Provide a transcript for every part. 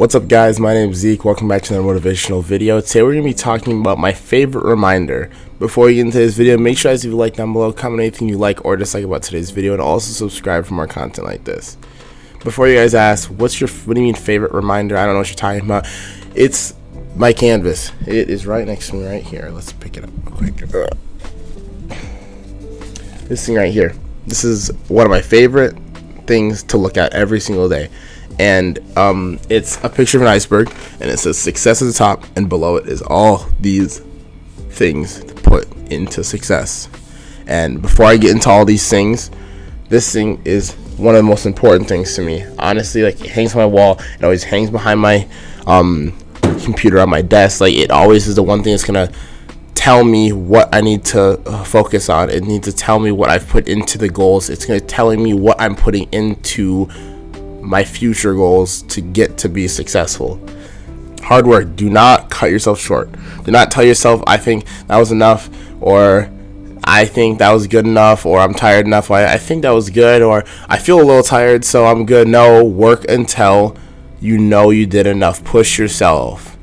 What's up, guys? My name is Zeke. Welcome back to another motivational video. Today we're going to be talking about my favorite reminder. Before we get into this video, make sure guys leave a like down below, comment anything you like or dislike about today's video, and also subscribe for more content like this. Before you guys ask, what do you mean favorite reminder? I don't know what you're talking about. It's my canvas. It is right next to me right here. Let's pick it up real quick. This thing right here. This is one of my favorite things to look at every single day. And it's a picture of an iceberg, and it says success at the top, and below it is all these things to put into success. And before I get into all these things, this thing is one of the most important things to me. Honestly, like, it hangs on my wall. It always hangs behind my computer on my desk. Like, it always is the one thing that's gonna tell me what I need to focus on. It needs to tell me what I've put into the goals. It's gonna telling me what I'm putting into my future goals to get to be successful. Hard work. Do not cut yourself short. Do not tell yourself, I think that was enough, or I think that was good enough, or I'm tired enough, I think that was good, or I feel a little tired so I'm good. No, work until you know you did enough. Push yourself.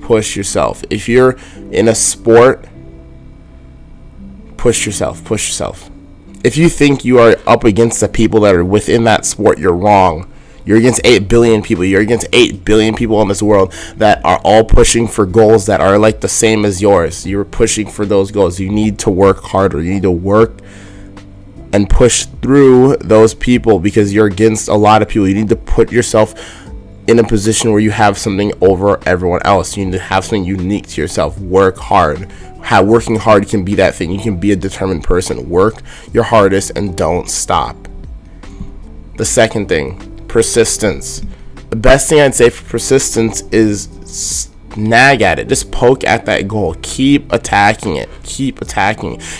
If you're in a sport, push yourself. If you think you are up against the people that are within that sport, you're wrong. You're against 8 billion people. You're against 8 billion people in this world that are all pushing for goals that are like the same as yours. You're pushing for those goals. You need to work harder. You need to work and push through those people because you're against a lot of people. You need to put yourself in a position where you have something over everyone else. You need to have something unique to yourself. Work hard. Working hard can be that thing. You can be a determined person. Work your hardest and don't stop. The second thing, persistence. The best thing I'd say for persistence is nag at it. Just poke at that goal. Keep attacking it.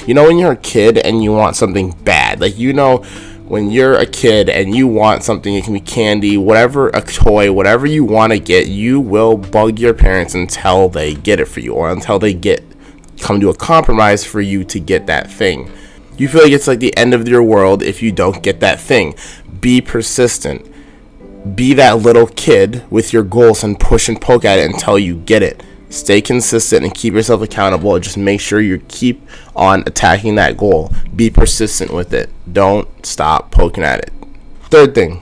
You know, when you're a kid and you want something bad, like, you know, when you're a kid and you want something, it can be candy, whatever, a toy, whatever you want to get, you will bug your parents until they get it for you, or until they come to a compromise for you to get that thing. You feel like it's like the end of your world if you don't get that thing. Be persistent. Be that little kid with your goals and push and poke at it until you get it. Stay consistent and keep yourself accountable. Just make sure you keep on attacking that goal. Be persistent with it. Don't stop poking at it. Third thing,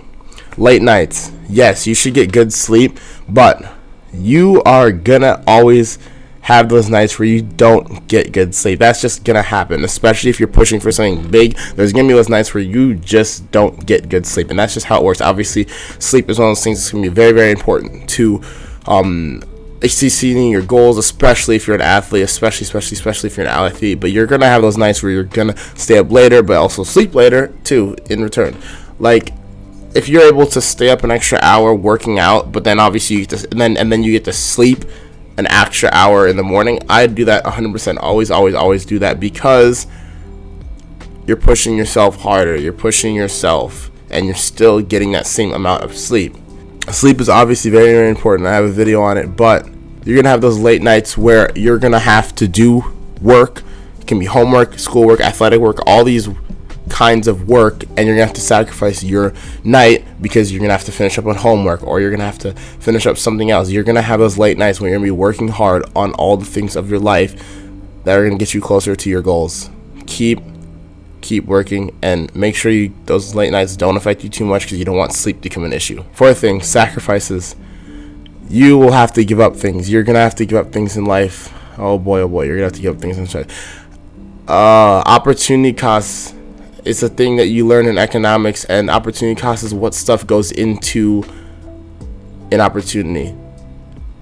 late nights. Yes, you should get good sleep, but you are gonna always have those nights where you don't get good sleep. That's just gonna happen, especially if you're pushing for something big. There's gonna be those nights where you just don't get good sleep, and that's just how it works. Obviously, sleep is one of those things that's gonna be very, very important to exceeding your goals, especially if you're an athlete, especially if you're an athlete. But you're gonna have those nights where you're gonna stay up later, but also sleep later too in return. Like, if you're able to stay up an extra hour working out, but then obviously you get to, and then you get to sleep an extra hour in the morning, I'd do that 100%. Always do that, because you're pushing yourself harder. You're pushing yourself, and you're still getting that same amount of sleep. Sleep is obviously very, very important. I have a video on it, but you're gonna have those late nights where you're gonna have to do work. It can be homework, schoolwork, athletic work, all these kinds of work, and you're gonna have to sacrifice your night because you're gonna have to finish up on homework, or you're gonna have to finish up something else. You're gonna have those late nights when you're gonna be working hard on all the things of your life that are gonna get you closer to your goals. Keep working, and make sure those late nights don't affect you too much, because you don't want sleep to become an issue. Fourth thing, sacrifices. You will have to give up things. You're gonna have to give up things in life. Oh boy, you're gonna have to give up things in life. Opportunity costs. It's a thing that you learn in economics, and opportunity cost is what stuff goes into an opportunity.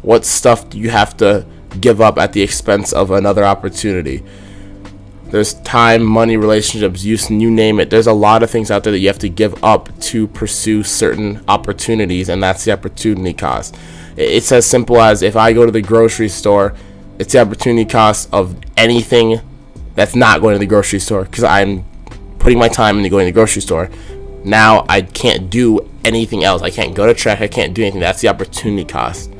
What stuff do you have to give up at the expense of another opportunity? There's time, money, relationships, you name it. There's a lot of things out there that you have to give up to pursue certain opportunities, and that's the opportunity cost. It's as simple as, if I go to the grocery store, it's the opportunity cost of anything that's not going to the grocery store, because I'm putting my time into going to the grocery store. Now I can't do anything else. I can't go to track. I can't do anything. That's the opportunity cost.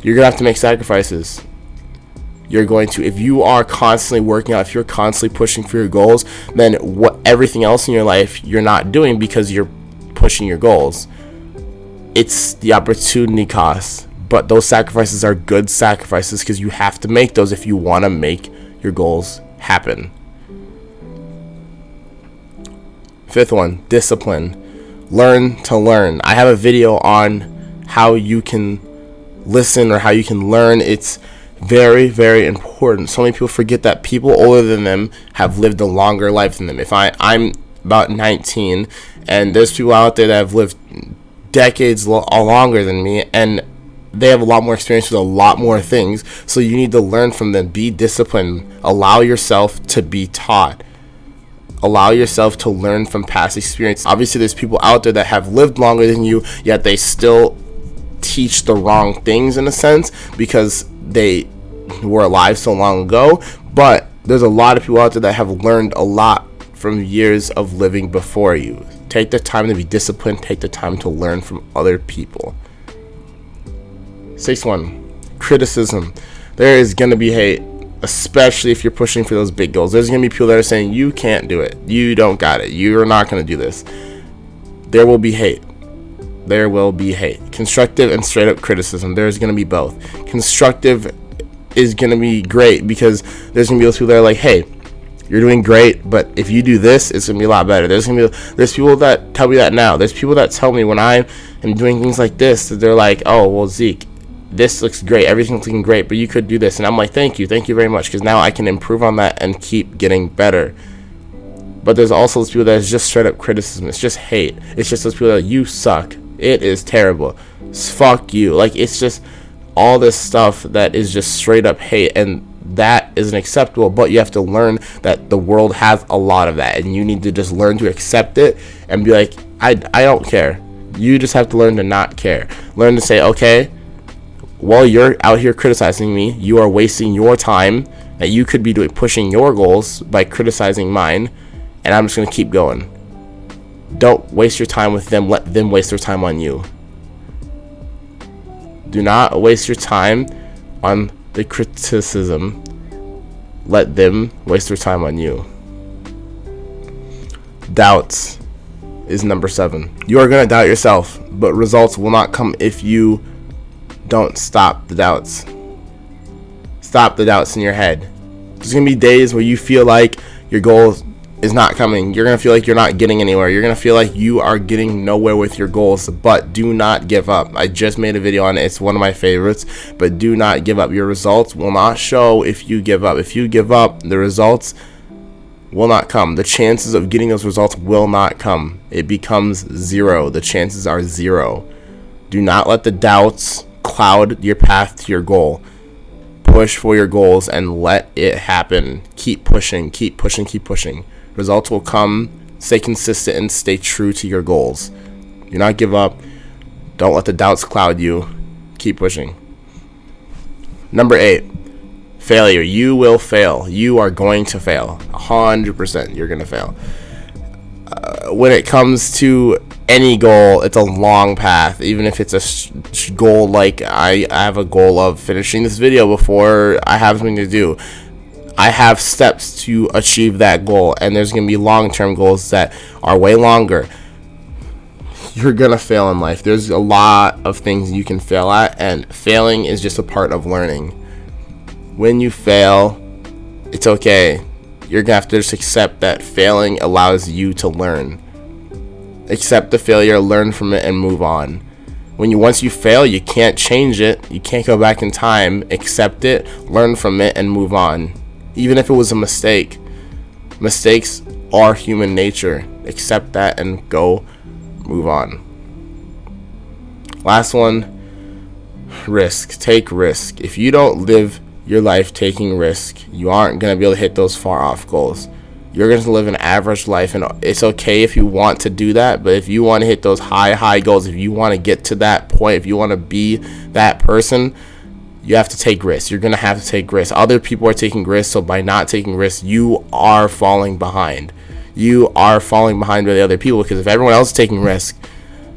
You're gonna have to make sacrifices. You're going to, if you are constantly working out, if you're constantly pushing for your goals, then everything else in your life you're not doing because you're pushing your goals. it's the opportunity cost. But those sacrifices are good sacrifices because you have to make those if you want to make your goals happen. Fifth one, discipline. Learn to learn. I have a video on how you can listen or how you can learn. It's very, very important. So many people forget that people older than them have lived a longer life than them. I'm about 19, and there's people out there that have lived decades longer than me, and they have a lot more experience with a lot more things. So you need to learn from them. Be disciplined. Allow yourself to be taught. Allow yourself to learn from past experience. Obviously, there's people out there that have lived longer than you, yet they still teach the wrong things in a sense because they were alive so long ago. But there's a lot of people out there that have learned a lot from years of living before you. Take the time to be disciplined. Take the time to learn from other people. Sixth one, criticism. There is going to be hate, especially if you're pushing for those big goals. There's going to be people that are saying, you can't do it. You don't got it. You're not going to do this. There will be hate. There will be hate. Constructive and straight up criticism. There's going to be both. Constructive is going to be great because there's going to be those people that are like, hey, you're doing great, but if you do this, it's going to be a lot better. There's people that tell me that now. There's people that tell me when I am doing things like this, that they're like, oh, well, Zeke, this looks great, everything's looking great, but you could do this. And I'm like, thank you very much, because now I can improve on that and keep getting better. But there's also those people that is just straight up criticism. It's just hate. It's just those people that, you suck, it is terrible, fuck you. Like, it's just all this stuff that is just straight up hate, and that isn't acceptable. But you have to learn that the world has a lot of that, and you need to just learn to accept it and be like, I don't care. You just have to learn to not care. Learn to say, okay, while you're out here criticizing me, you are wasting your time that you could be pushing your goals by criticizing mine, and I'm just going to keep going. Don't waste your time with them. Let them waste their time on you. Do not waste your time on the criticism. Let them waste their time on you. Doubts is number 7. You are going to doubt yourself, but results will not come if you don't stop the doubts. Stop the doubts in your head. There's going to be days where you feel like your goal is not coming. You're going to feel like you're not getting anywhere. You're going to feel like you are getting nowhere with your goals, but do not give up. I just made a video on it. It's one of my favorites, but do not give up. Your results will not show if you give up. If you give up, the results will not come. The chances of getting those results will not come. It becomes 0. The chances are 0. Do not let the doubts cloud your path to your goal. Push for your goals and let it happen. Keep pushing, keep pushing, keep pushing. Results will come. Stay consistent and stay true to your goals. Do not give up. Don't let the doubts cloud you. Keep pushing. Number 8, failure. You will fail. You are going to fail. 100% you're going to fail. When it comes to any goal, it's a long path. Even if it's a goal, like I have a goal of finishing this video before I have something to do. I have steps to achieve that goal, and there's going to be long-term goals that are way longer. You're going to fail in life. There's a lot of things you can fail at, and failing is just a part of learning. When you fail, it's okay. You're going to have to just accept that failing allows you to learn. Accept the failure, learn from it, and move on. Once you fail, you can't change it. You can't go back in time. Accept it, learn from it, and move on. Even if it was a mistake. Mistakes are human nature. Accept that and go move on. Last one, risk. Take risk. If you don't live your life taking risk, you aren't going to be able to hit those far off goals. You're going to live an average life, and it's okay if you want to do that, but if you want to hit those high goals, if you want to get to that point, if you want to be that person, you have to take risks. You're going to have to take risks. Other people are taking risks, so by not taking risks, you are falling behind. You are falling behind by the other people, because if everyone else is taking risks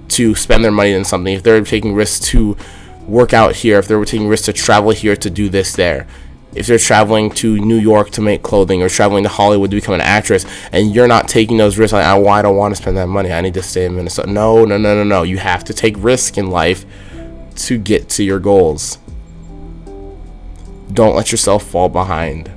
to spend their money on something, if they're taking risks to work out here, if they're taking risks to travel here, to do this there, if they're traveling to New York to make clothing, or traveling to Hollywood to become an actress, and you're not taking those risks, like, oh, I don't want to spend that money, I need to stay in Minnesota. No. You have to take risk in life to get to your goals. Don't let yourself fall behind.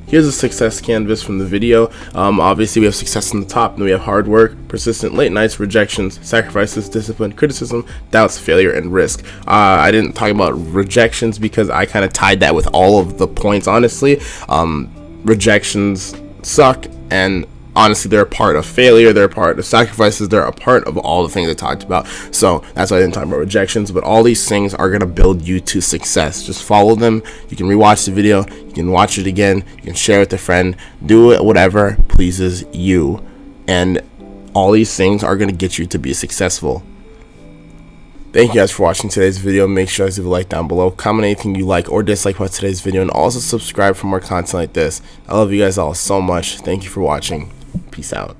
Here's a success canvas from the video. Obviously, we have success on the top, and we have hard work, persistent late nights, rejections, sacrifices, discipline, criticism, doubts, failure, and risk. I didn't talk about rejections because I kind of tied that with all of the points, honestly. Rejections suck, and honestly, they're a part of failure, they're a part of sacrifices, they're a part of all the things I talked about. So that's why I didn't talk about rejections, but all these things are going to build you to success. Just follow them. You can rewatch the video, you can watch it again, you can share it with a friend, do it whatever pleases you, and all these things are going to get you to be successful. Thank you guys for watching today's video. Make sure to leave a like down below, comment anything you like or dislike about today's video, and also subscribe for more content like this. I love you guys all so much. Thank you for watching. Peace out.